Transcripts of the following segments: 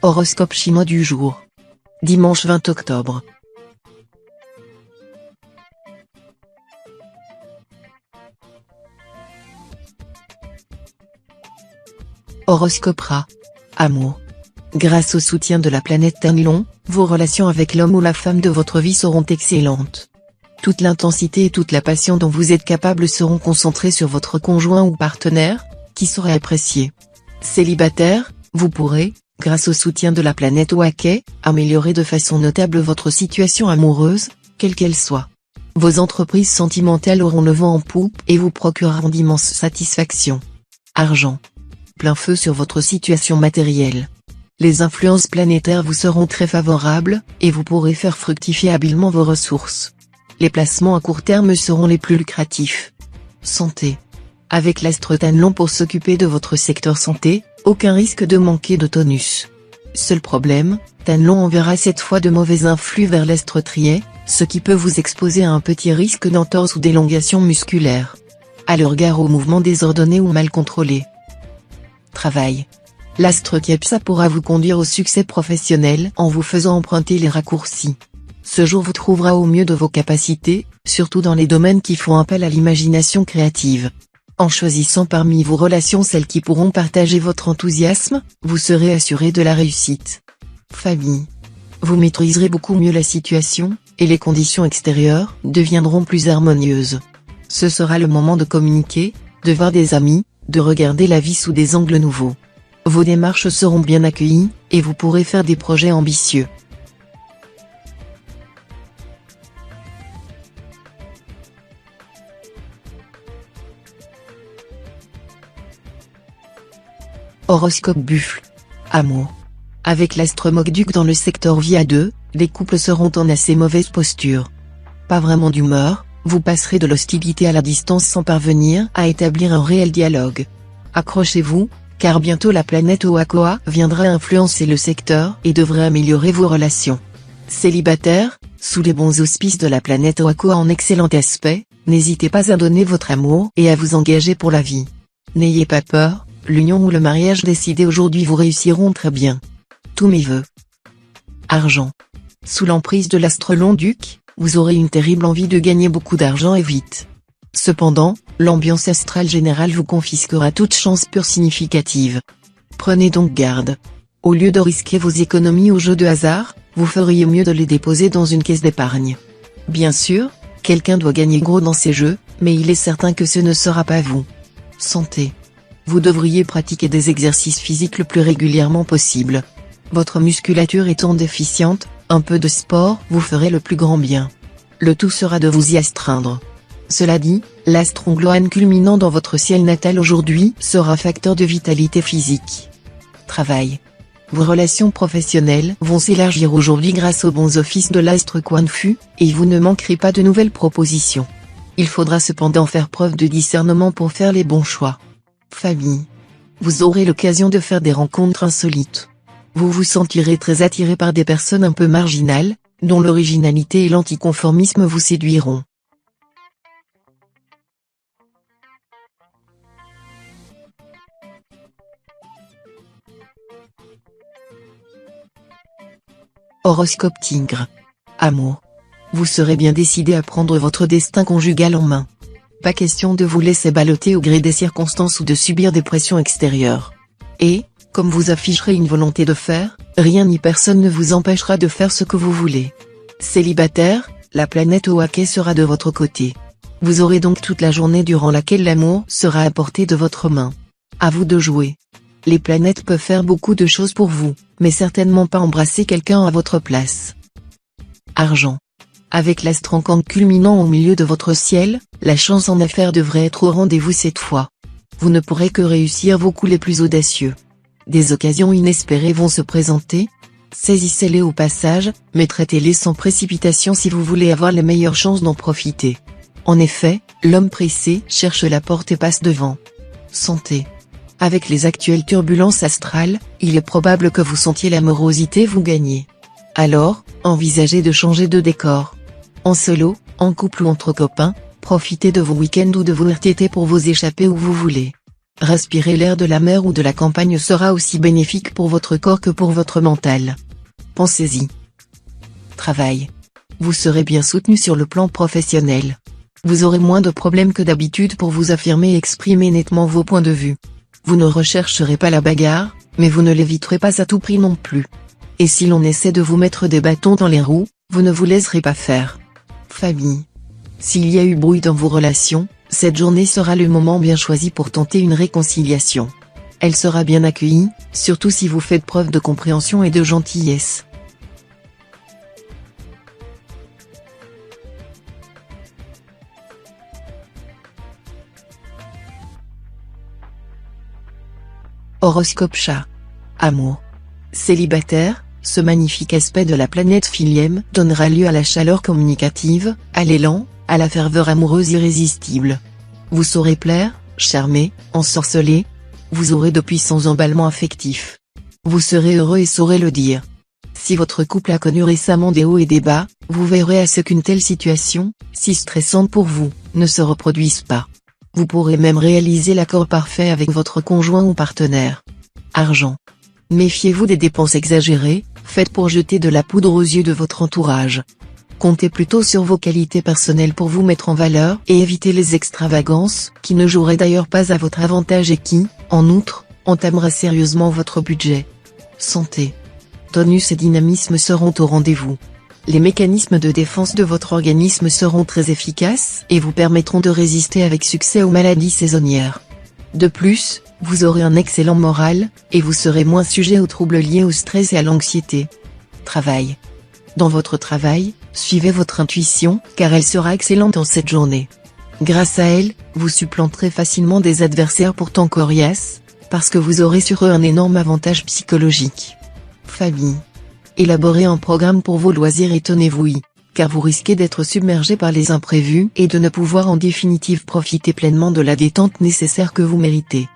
Horoscope chinois du jour. Dimanche 20 octobre. Horoscope Ra. Amour. Grâce au soutien de la planète Tianlong, vos relations avec l'homme ou la femme de votre vie seront excellentes. Toute l'intensité et toute la passion dont vous êtes capable seront concentrées sur votre conjoint ou partenaire, qui saura apprécier. Célibataire, vous pourrez, grâce au soutien de la planète Oake, améliorer de façon notable votre situation amoureuse, quelle qu'elle soit. Vos entreprises sentimentales auront le vent en poupe et vous procureront d'immenses satisfactions. Argent. Plein feu sur votre situation matérielle. Les influences planétaires vous seront très favorables, et vous pourrez faire fructifier habilement vos ressources. Les placements à court terme seront les plus lucratifs. Santé. Avec l'astre Tianlong pour s'occuper de votre secteur santé, aucun risque de manquer de tonus. Seul problème, Tianlong enverra cette fois de mauvais influx vers l'astre Trier, ce qui peut vous exposer à un petit risque d'entorse ou d'élongation musculaire. Allez gare aux mouvements désordonnés ou mal contrôlés. Travail. L'astre Kepsa pourra vous conduire au succès professionnel en vous faisant emprunter les raccourcis. Ce jour vous trouvera au mieux de vos capacités, surtout dans les domaines qui font appel à l'imagination créative. En choisissant parmi vos relations celles qui pourront partager votre enthousiasme, vous serez assuré de la réussite. Famille. Vous maîtriserez beaucoup mieux la situation, et les conditions extérieures deviendront plus harmonieuses. Ce sera le moment de communiquer, de voir des amis, de regarder la vie sous des angles nouveaux. Vos démarches seront bien accueillies, et vous pourrez faire des projets ambitieux. Horoscope Buffle. Amour. Avec l'astre Mokduk dans le secteur Via 2, les couples seront en assez mauvaise posture. Pas vraiment d'humeur, vous passerez de l'hostilité à la distance sans parvenir à établir un réel dialogue. Accrochez-vous, car bientôt la planète Oakoa viendra influencer le secteur et devrait améliorer vos relations. Célibataire, sous les bons auspices de la planète Oakoa en excellent aspect, n'hésitez pas à donner votre amour et à vous engager pour la vie. N'ayez pas peur, l'union ou le mariage décidé aujourd'hui vous réussiront très bien. Tous mes vœux. Argent. Sous l'emprise de l'astre Long-Duc, vous aurez une terrible envie de gagner beaucoup d'argent et vite. Cependant, l'ambiance astrale générale vous confisquera toute chance pure significative. Prenez donc garde. Au lieu de risquer vos économies au jeu de hasard, vous feriez mieux de les déposer dans une caisse d'épargne. Bien sûr, quelqu'un doit gagner gros dans ces jeux, mais il est certain que ce ne sera pas vous. Santé. Vous devriez pratiquer des exercices physiques le plus régulièrement possible. Votre musculature étant déficiente, un peu de sport vous ferait le plus grand bien. Le tout sera de vous y astreindre. Cela dit, l'astre Ongloan culminant dans votre ciel natal aujourd'hui sera facteur de vitalité physique. Travail. Vos relations professionnelles vont s'élargir aujourd'hui grâce aux bons offices de l'astre Quanfu, et vous ne manquerez pas de nouvelles propositions. Il faudra cependant faire preuve de discernement pour faire les bons choix. Famille. Vous aurez l'occasion de faire des rencontres insolites. Vous vous sentirez très attiré par des personnes un peu marginales, dont l'originalité et l'anticonformisme vous séduiront. Horoscope Tigre. Amour. Vous serez bien décidé à prendre votre destin conjugal en main. Pas question de vous laisser balloter au gré des circonstances ou de subir des pressions extérieures. Et, comme vous afficherez une volonté de faire, rien ni personne ne vous empêchera de faire ce que vous voulez. Célibataire, la planète Oake sera de votre côté. Vous aurez donc toute la journée durant laquelle l'amour sera à portée de votre main. À vous de jouer. Les planètes peuvent faire beaucoup de choses pour vous, mais certainement pas embrasser quelqu'un à votre place. Argent. Avec l'astre Ankang culminant au milieu de votre ciel, la chance en affaires devrait être au rendez-vous cette fois. Vous ne pourrez que réussir vos coups les plus audacieux. Des occasions inespérées vont se présenter. Saisissez-les au passage, mais traitez-les sans précipitation si vous voulez avoir les meilleures chances d'en profiter. En effet, l'homme pressé cherche la porte et passe devant. Santé. Avec les actuelles turbulences astrales, il est probable que vous sentiez la morosité vous gagner. Alors, envisagez de changer de décor. En solo, en couple ou entre copains, profitez de vos week-ends ou de vos RTT pour vous échapper où vous voulez. Respirer l'air de la mer ou de la campagne sera aussi bénéfique pour votre corps que pour votre mental. Pensez-y. Travail. Vous serez bien soutenu sur le plan professionnel. Vous aurez moins de problèmes que d'habitude pour vous affirmer et exprimer nettement vos points de vue. Vous ne rechercherez pas la bagarre, mais vous ne l'éviterez pas à tout prix non plus. Et si l'on essaie de vous mettre des bâtons dans les roues, vous ne vous laisserez pas faire. Famille. S'il y a eu brouille dans vos relations, cette journée sera le moment bien choisi pour tenter une réconciliation. Elle sera bien accueillie, surtout si vous faites preuve de compréhension et de gentillesse. Horoscope chat. Amour. Célibataire, ce magnifique aspect de la planète Philième donnera lieu à la chaleur communicative, à l'élan, à la ferveur amoureuse irrésistible. Vous saurez plaire, charmer, ensorceler. Vous aurez de puissants emballements affectifs. Vous serez heureux et saurez le dire. Si votre couple a connu récemment des hauts et des bas, vous veillerez à ce qu'une telle situation, si stressante pour vous, ne se reproduise pas. Vous pourrez même réaliser l'accord parfait avec votre conjoint ou partenaire. Argent. Méfiez-vous des dépenses exagérées, faites pour jeter de la poudre aux yeux de votre entourage. Comptez plutôt sur vos qualités personnelles pour vous mettre en valeur et évitez les extravagances, qui ne joueraient d'ailleurs pas à votre avantage et qui, en outre, entameraient sérieusement votre budget. Santé. Tonus et dynamisme seront au rendez-vous. Les mécanismes de défense de votre organisme seront très efficaces et vous permettront de résister avec succès aux maladies saisonnières. De plus, vous aurez un excellent moral, et vous serez moins sujet aux troubles liés au stress et à l'anxiété. Travail. Dans votre travail, suivez votre intuition, car elle sera excellente en cette journée. Grâce à elle, vous supplanterez facilement des adversaires pourtant coriaces, parce que vous aurez sur eux un énorme avantage psychologique. Famille. Élaborez un programme pour vos loisirs et tenez-vous-y, car vous risquez d'être submergé par les imprévus et de ne pouvoir en définitive profiter pleinement de la détente nécessaire que vous méritez.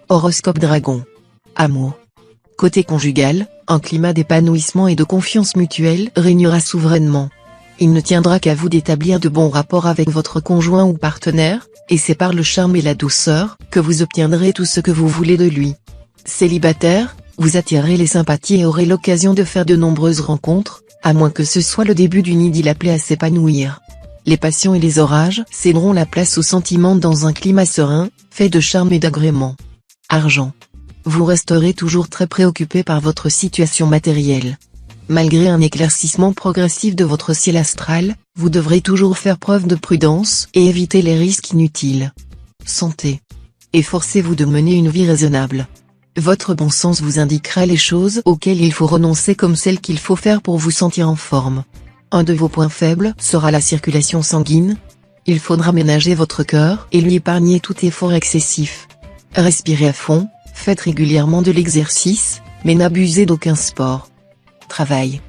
Horoscope Dragon. Amour. Côté conjugal, un climat d'épanouissement et de confiance mutuelle régnera souverainement. Il ne tiendra qu'à vous d'établir de bons rapports avec votre conjoint ou partenaire, et c'est par le charme et la douceur que vous obtiendrez tout ce que vous voulez de lui. Célibataire, vous attirerez les sympathies et aurez l'occasion de faire de nombreuses rencontres, à moins que ce soit le début d'une idylle appelée à s'épanouir. Les passions et les orages céderont la place aux sentiments dans un climat serein, fait de charme et d'agrément. Argent. Vous resterez toujours très préoccupé par votre situation matérielle. Malgré un éclaircissement progressif de votre ciel astral, vous devrez toujours faire preuve de prudence et éviter les risques inutiles. Santé. Efforcez-vous de mener une vie raisonnable. Votre bon sens vous indiquera les choses auxquelles il faut renoncer comme celles qu'il faut faire pour vous sentir en forme. Un de vos points faibles sera la circulation sanguine. Il faudra ménager votre cœur et lui épargner tout effort excessif. Respirez à fond, faites régulièrement de l'exercice, mais n'abusez d'aucun sport. Travail.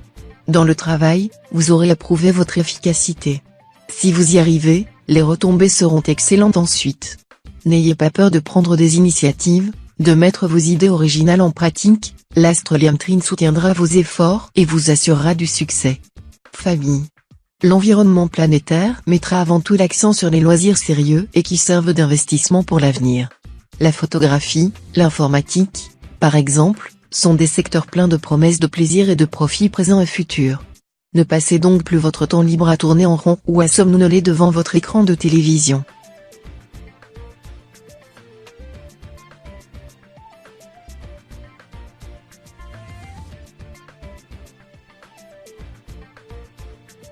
Dans le travail, vous aurez à prouver votre efficacité. Si vous y arrivez, les retombées seront excellentes ensuite. N'ayez pas peur de prendre des initiatives, de mettre vos idées originales en pratique, l'astre Liamtrine soutiendra vos efforts et vous assurera du succès. Famille. L'environnement planétaire mettra avant tout l'accent sur les loisirs sérieux et qui servent d'investissement pour l'avenir. La photographie, l'informatique, par exemple, sont des secteurs pleins de promesses de plaisir et de profits présents et futurs. Ne passez donc plus votre temps libre à tourner en rond ou à somnoler devant votre écran de télévision.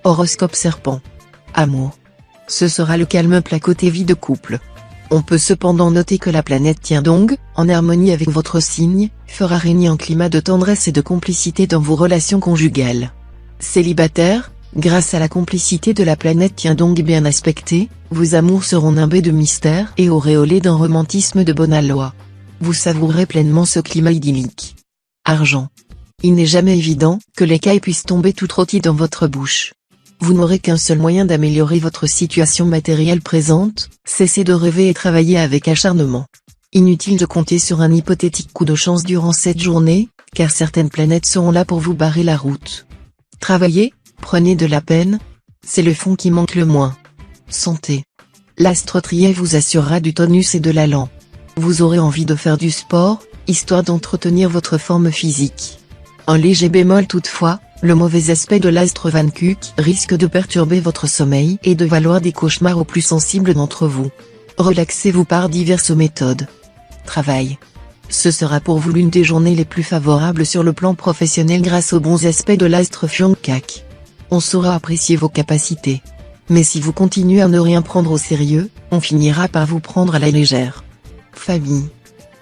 Horoscope Serpent. Amour. Ce sera le calme plat côté vie de couple. On peut cependant noter que la planète Tiandong, en harmonie avec votre signe, fera régner un climat de tendresse et de complicité dans vos relations conjugales. Célibataire, grâce à la complicité de la planète Tiandong bien aspectée, vos amours seront nimbés de mystère et auréolés d'un romantisme de bonne aloi. Vous savourez pleinement ce climat idyllique. Argent. Il n'est jamais évident que l'écaille puisse tomber tout rôti dans votre bouche. Vous n'aurez qu'un seul moyen d'améliorer votre situation matérielle présente, cessez de rêver et travaillez avec acharnement. Inutile de compter sur un hypothétique coup de chance durant cette journée, car certaines planètes seront là pour vous barrer la route. Travaillez, prenez de la peine, c'est le fond qui manque le moins. Santé. L'astre Trier vous assurera du tonus et de l'allant. Vous aurez envie de faire du sport, histoire d'entretenir votre forme physique. Un léger bémol toutefois, le mauvais aspect de l'astre Van Kuck risque de perturber votre sommeil et de valoir des cauchemars aux plus sensibles d'entre vous. Relaxez-vous par diverses méthodes. Travail. Ce sera pour vous l'une des journées les plus favorables sur le plan professionnel grâce aux bons aspects de l'astre Fyonkak. On saura apprécier vos capacités. Mais si vous continuez à ne rien prendre au sérieux, on finira par vous prendre à la légère. Famille.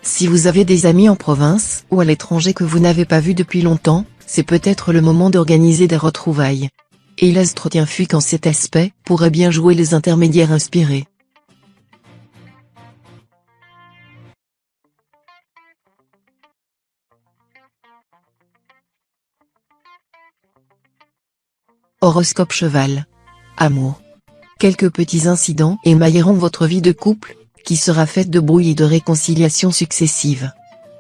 Si vous avez des amis en province ou à l'étranger que vous n'avez pas vus depuis longtemps, c'est peut-être le moment d'organiser des retrouvailles. Et l'astre Fuck en cet aspect pourrait bien jouer les intermédiaires inspirés. Horoscope Cheval. Amour. Quelques petits incidents émailleront votre vie de couple, qui sera faite de brouilles et de réconciliations successives.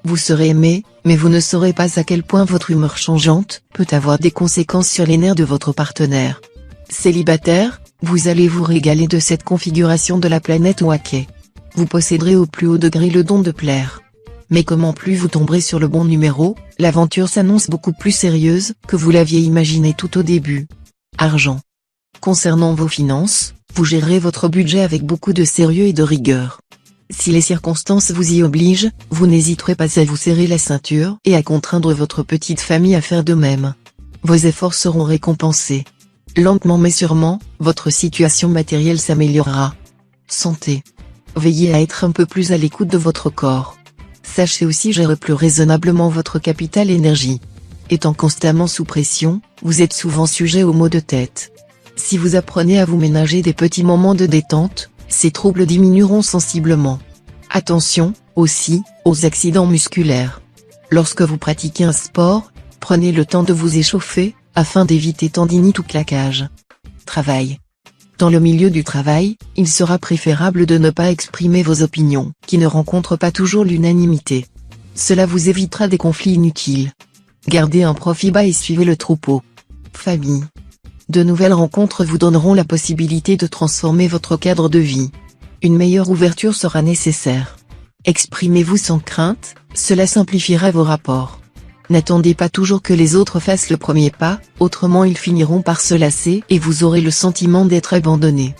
Vous serez aimé, mais vous ne saurez pas à quel point votre humeur changeante peut avoir des conséquences sur les nerfs de votre partenaire. Célibataire, vous allez vous régaler de cette configuration de la planète Waké. Vous posséderez au plus haut degré le don de plaire. Mais comment plus vous tomberez sur le bon numéro, l'aventure s'annonce beaucoup plus sérieuse que vous l'aviez imaginé tout au début. Argent. Concernant vos finances, vous gérerez votre budget avec beaucoup de sérieux et de rigueur. Si les circonstances vous y obligent, vous n'hésiterez pas à vous serrer la ceinture et à contraindre votre petite famille à faire de même. Vos efforts seront récompensés. Lentement mais sûrement, votre situation matérielle s'améliorera. Santé. Veillez à être un peu plus à l'écoute de votre corps. Sachez aussi gérer plus raisonnablement votre capital énergie. Étant constamment sous pression, vous êtes souvent sujet aux maux de tête. Si vous apprenez à vous ménager des petits moments de détente, ces troubles diminueront sensiblement. Attention, aussi, aux accidents musculaires. Lorsque vous pratiquez un sport, prenez le temps de vous échauffer, afin d'éviter tendinite ou claquage. Travail. Dans le milieu du travail, il sera préférable de ne pas exprimer vos opinions, qui ne rencontrent pas toujours l'unanimité. Cela vous évitera des conflits inutiles. Gardez un profil bas et suivez le troupeau. Famille. De nouvelles rencontres vous donneront la possibilité de transformer votre cadre de vie. Une meilleure ouverture sera nécessaire. Exprimez-vous sans crainte, cela simplifiera vos rapports. N'attendez pas toujours que les autres fassent le premier pas, autrement ils finiront par se lasser et vous aurez le sentiment d'être abandonné.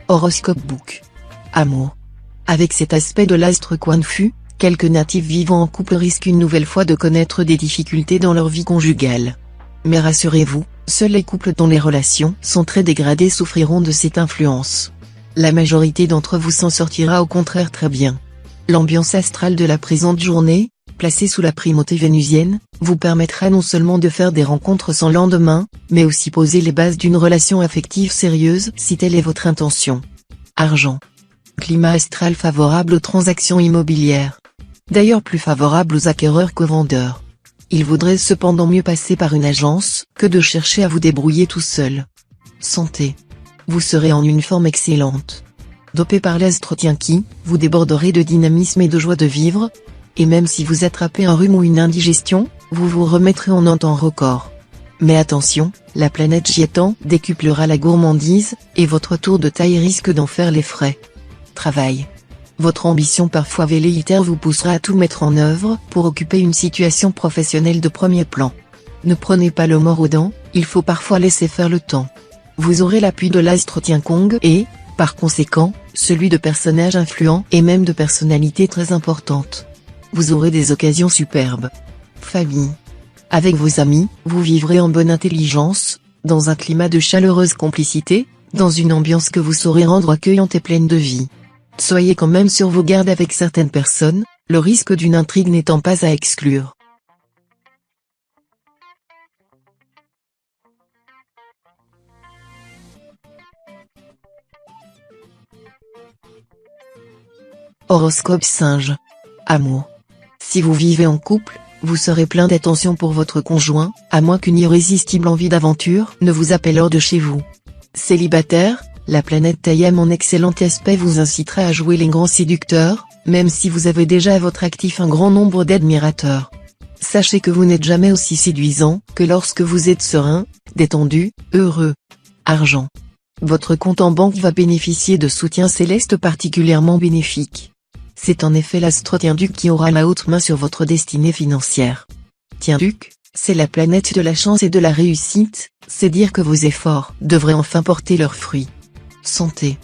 Horoscope Book. Amour. Avec cet aspect de l'astre Quanfu, quelques natifs vivant en couple risquent une nouvelle fois de connaître des difficultés dans leur vie conjugale. Mais rassurez-vous, seuls les couples dont les relations sont très dégradées souffriront de cette influence. La majorité d'entre vous s'en sortira au contraire très bien. L'ambiance astrale de la présente journée, placée sous la primauté vénusienne, vous permettra non seulement de faire des rencontres sans lendemain, mais aussi poser les bases d'une relation affective sérieuse si telle est votre intention. Argent. Climat astral favorable aux transactions immobilières. D'ailleurs plus favorable aux acquéreurs qu'aux vendeurs. Il vaudrait cependant mieux passer par une agence, que de chercher à vous débrouiller tout seul. Santé. Vous serez en une forme excellente. Dopé par l'astre Tienki, vous déborderez de dynamisme et de joie de vivre, et même si vous attrapez un rhume ou une indigestion, vous vous remettrez en un temps record. Mais attention, la planète Jiétan décuplera la gourmandise, et votre tour de taille risque d'en faire les frais. Travail. Votre ambition parfois velléitaire vous poussera à tout mettre en œuvre pour occuper une situation professionnelle de premier plan. Ne prenez pas le mort aux dents, il faut parfois laisser faire le temps. Vous aurez l'appui de l'astre Tienkong et, par conséquent, celui de personnages influents et même de personnalités très importantes. Vous aurez des occasions superbes. Famille. Avec vos amis, vous vivrez en bonne intelligence, dans un climat de chaleureuse complicité, dans une ambiance que vous saurez rendre accueillante et pleine de vie. Soyez quand même sur vos gardes avec certaines personnes, le risque d'une intrigue n'étant pas à exclure. Horoscope Singe. Amour. Si vous vivez en couple, Vous serez plein d'attention pour votre conjoint, à moins qu'une irrésistible envie d'aventure ne vous appelle hors de chez vous. Célibataire, la planète Tayam en excellent aspect vous incitera à jouer les grands séducteurs, même si vous avez déjà à votre actif un grand nombre d'admirateurs. Sachez que vous n'êtes jamais aussi séduisant que lorsque vous êtes serein, détendu, heureux. Argent. Votre compte en banque va bénéficier de soutien céleste particulièrement bénéfique. C'est en effet l'astre Tien-Duc qui aura la haute main sur votre destinée financière. Tien-Duc, c'est la planète de la chance et de la réussite, c'est dire que vos efforts devraient enfin porter leurs fruits. Santé.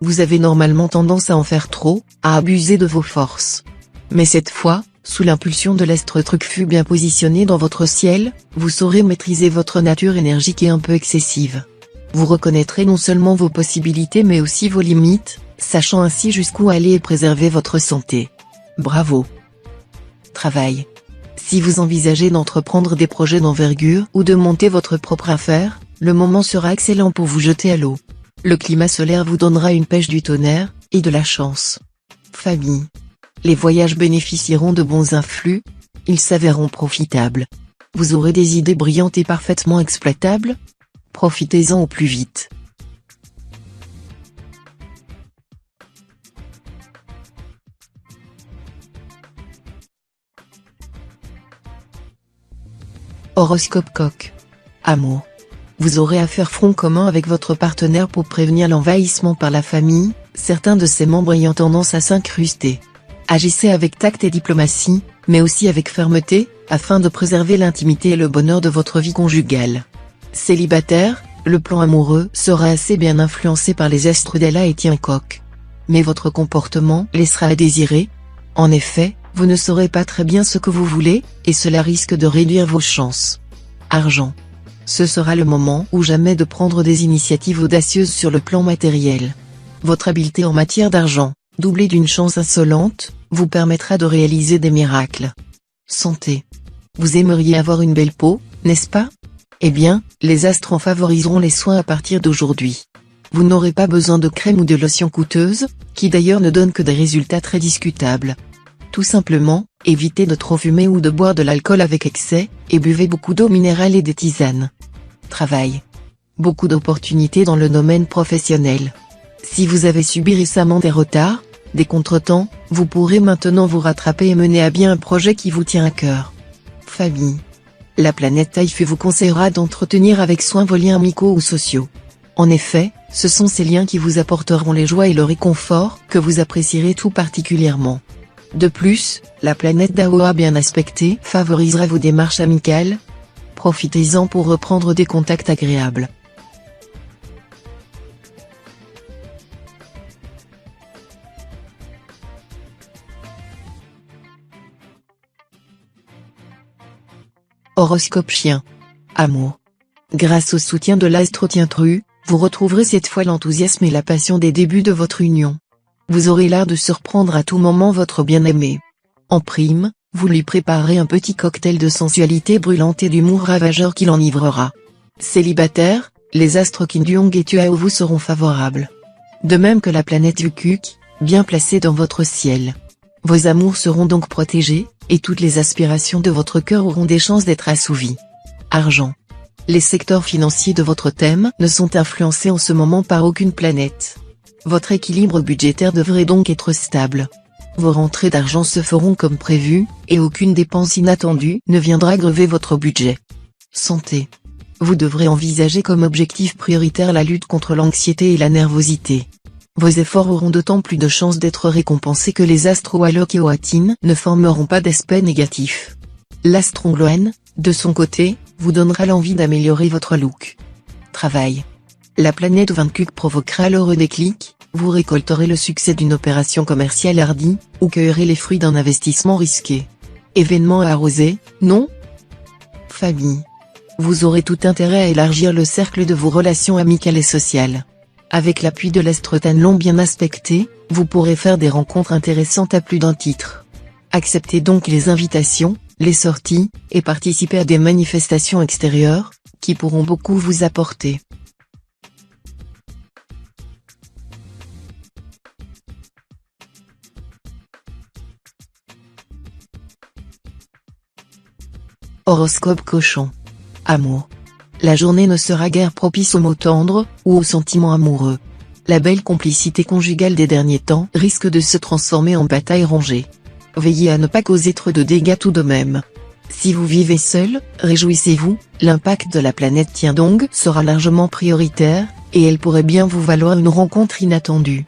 Vous avez normalement tendance à en faire trop, à abuser de vos forces. Mais cette fois, sous l'impulsion de l'astre Truc bien positionné dans votre ciel, vous saurez maîtriser votre nature énergique et un peu excessive. Vous reconnaîtrez non seulement vos possibilités mais aussi vos limites, sachant ainsi jusqu'où aller et préserver votre santé. Bravo. Travail. Si vous envisagez d'entreprendre des projets d'envergure ou de monter votre propre affaire, le moment sera excellent pour vous jeter à l'eau. Le climat solaire vous donnera une pêche du tonnerre, et de la chance. Famille. Les voyages bénéficieront de bons influx, ils s'avéreront profitables. Vous aurez des idées brillantes et parfaitement exploitables. Profitez-en au plus vite. Horoscope Coq. Amour. Vous aurez à faire front commun avec votre partenaire pour prévenir l'envahissement par la famille, certains de ses membres ayant tendance à s'incruster. Agissez avec tact et diplomatie, mais aussi avec fermeté, afin de préserver l'intimité et le bonheur de votre vie conjugale. Célibataire, le plan amoureux sera assez bien influencé par les astres d'Ella et Tien-Coq. Mais votre comportement laissera à désirer. En effet, vous ne saurez pas très bien ce que vous voulez, et cela risque de réduire vos chances. Argent. Ce sera le moment ou jamais de prendre des initiatives audacieuses sur le plan matériel. Votre habileté en matière d'argent, doublée d'une chance insolente, vous permettra de réaliser des miracles. Santé. Vous aimeriez avoir une belle peau, n'est-ce pas? Eh bien, les astres en favoriseront les soins à partir d'aujourd'hui. Vous n'aurez pas besoin de crème ou de lotion coûteuse, qui d'ailleurs ne donnent que des résultats très discutables. Tout simplement, évitez de trop fumer ou de boire de l'alcool avec excès, et buvez beaucoup d'eau minérale et des tisanes. Travail. Beaucoup d'opportunités dans le domaine professionnel. Si vous avez subi récemment des retards, des contretemps, vous pourrez maintenant vous rattraper et mener à bien un projet qui vous tient à cœur. Famille. La planète Taïfé vous conseillera d'entretenir avec soin vos liens amicaux ou sociaux. En effet, ce sont ces liens qui vous apporteront les joies et le réconfort que vous apprécierez tout particulièrement. De plus, la planète Daoa bien aspectée favorisera vos démarches amicales. Profitez-en pour reprendre des contacts agréables. Horoscope Chien. Amour. Grâce au soutien de l'astre Tien-Tru, vous retrouverez cette fois l'enthousiasme et la passion des débuts de votre union. Vous aurez l'art de surprendre à tout moment votre bien-aimé. En prime, vous lui préparerez un petit cocktail de sensualité brûlante et d'humour ravageur qui l'enivrera. Célibataire, les astres Kin Duong et Tuao vous seront favorables. De même que la planète Yukuk, bien placée dans votre ciel. Vos amours seront donc protégés, et toutes les aspirations de votre cœur auront des chances d'être assouvies. Argent. Les secteurs financiers de votre thème ne sont influencés en ce moment par aucune planète. Votre équilibre budgétaire devrait donc être stable. Vos rentrées d'argent se feront comme prévu, et aucune dépense inattendue ne viendra grever votre budget. Santé. Vous devrez envisager comme objectif prioritaire la lutte contre l'anxiété et la nervosité. Vos efforts auront d'autant plus de chances d'être récompensés que les astres Walok et Oatin ne formeront pas d'aspect négatif. L'astre Ongloen, de son côté, vous donnera l'envie d'améliorer votre look. Travail. La planète Vankuk provoquera l'heureux déclic, vous récolterez le succès d'une opération commerciale hardie, ou cueillerez les fruits d'un investissement risqué. Événement à arroser, non? Famille. Vous aurez tout intérêt à élargir le cercle de vos relations amicales et sociales. Avec l'appui de l'astre Tanlon bien aspecté, vous pourrez faire des rencontres intéressantes à plus d'un titre. Acceptez donc les invitations, les sorties, et participez à des manifestations extérieures, qui pourront beaucoup vous apporter. Horoscope Cochon. Amour. La journée ne sera guère propice aux mots tendres, ou aux sentiments amoureux. La belle complicité conjugale des derniers temps risque de se transformer en bataille rangée. Veillez à ne pas causer trop de dégâts tout de même. Si vous vivez seul, réjouissez-vous, l'impact de la planète Tiandong sera largement prioritaire, et elle pourrait bien vous valoir une rencontre inattendue.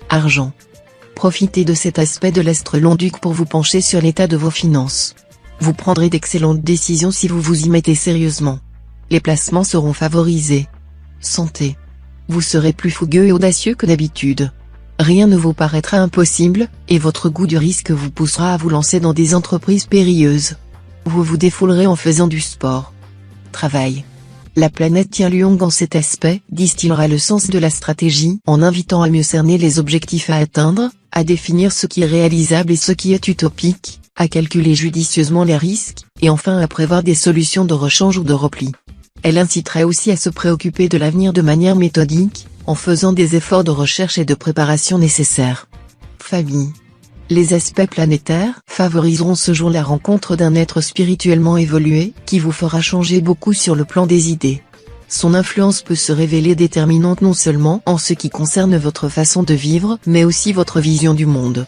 Argent. Profitez de cet aspect de l'astre Long-Duc pour vous pencher sur l'état de vos finances. Vous prendrez d'excellentes décisions si vous vous y mettez sérieusement. Les placements seront favorisés. Santé. Vous serez plus fougueux et audacieux que d'habitude. Rien ne vous paraîtra impossible, et votre goût du risque vous poussera à vous lancer dans des entreprises périlleuses. Vous vous défoulerez en faisant du sport. Travail. La planète Tianluong en cet aspect distillera le sens de la stratégie en invitant à mieux cerner les objectifs à atteindre, à définir ce qui est réalisable et ce qui est utopique, à calculer judicieusement les risques, et enfin à prévoir des solutions de rechange ou de repli. Elle inciterait aussi à se préoccuper de l'avenir de manière méthodique, en faisant des efforts de recherche et de préparation nécessaires. Famille. Les aspects planétaires favoriseront ce jour la rencontre d'un être spirituellement évolué, qui vous fera changer beaucoup sur le plan des idées. Son influence peut se révéler déterminante non seulement en ce qui concerne votre façon de vivre, mais aussi votre vision du monde.